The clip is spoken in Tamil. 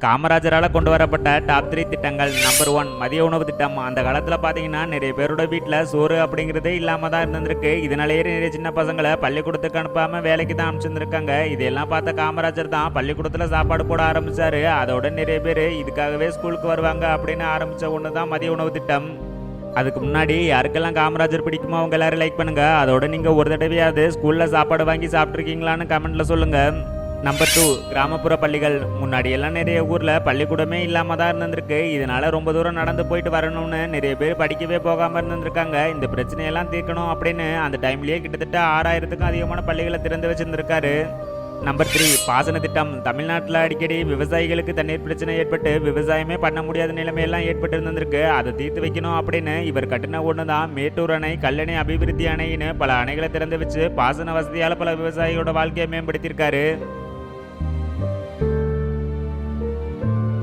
காமராஜரால் கொண்டு வரப்பட்ட டாப் 3 திட்டங்கள். நம்பர் 1 மதிய உணவு திட்டம். அந்த காலத்தில் பார்த்தீங்கன்னா நிறைய பேரோட வீட்டில் சோறு அப்படிங்கிறதே இல்லாமல் தான் இருந்திருக்கு. இதனாலேயே நிறைய சின்ன பசங்களை பள்ளிக்கூடத்துக்கு அனுப்பாமல் வேலைக்கு தான் அனுப்பிச்சிருந்துருக்காங்க. இதையெல்லாம் பார்த்த காமராஜர் தான் பள்ளிக்கூடத்தில் சாப்பாடு போட ஆரம்பிச்சாரு. அதோட நிறைய பேர் இதுக்காகவே ஸ்கூலுக்கு வருவாங்க அப்படின்னு ஆரம்பித்த ஒன்று தான் மதிய உணவு திட்டம். அதுக்கு முன்னாடி யாருக்கெல்லாம் காமராஜர் பிடிக்குமோ அவங்க எல்லாரும் லைக் பண்ணுங்க. அதோட நீங்கள் ஒரு தடவையாவது ஸ்கூலில் சாப்பாடு வாங்கி சாப்பிட்ருக்கீங்களான்னு கமெண்ட்ல சொல்லுங்க. நம்பர் 2 கிராமப்புற பள்ளிகள். முன்னாடி எல்லாம் நிறைய ஊரில் பள்ளிக்கூடமே இல்லாமல் தான் இருந்திருக்கு. இதனால ரொம்ப தூரம் நடந்து போயிட்டு வரணும்னு நிறைய பேர் படிக்கவே போகாமல் இருந்திருக்காங்க. இந்த பிரச்சனையெல்லாம் தீர்க்கணும் அப்படின்னு அந்த டைம்லேயே கிட்டத்தட்ட 6000க்கும் அதிகமான பள்ளிகளை திறந்து வச்சிருந்திருக்காரு. நம்பர் 3 பாசன திட்டம். தமிழ்நாட்டில் அடிக்கடி விவசாயிகளுக்கு தண்ணீர் பிரச்சனை ஏற்பட்டு விவசாயமே பண்ண முடியாத நிலைமையெல்லாம் ஏற்பட்டு இருந்திருக்கு. அதை தீர்த்து வைக்கணும் அப்படின்னு இவர் கட்டின ஒன்று தான் மேட்டூர் அணை, கல்லணை அபிவிருத்தி அணைன்னு பல அணைகளை திறந்து வச்சு பாசன வசதியால் பல விவசாயிகளோட வாழ்க்கையை மேம்படுத்தியிருக்காரு.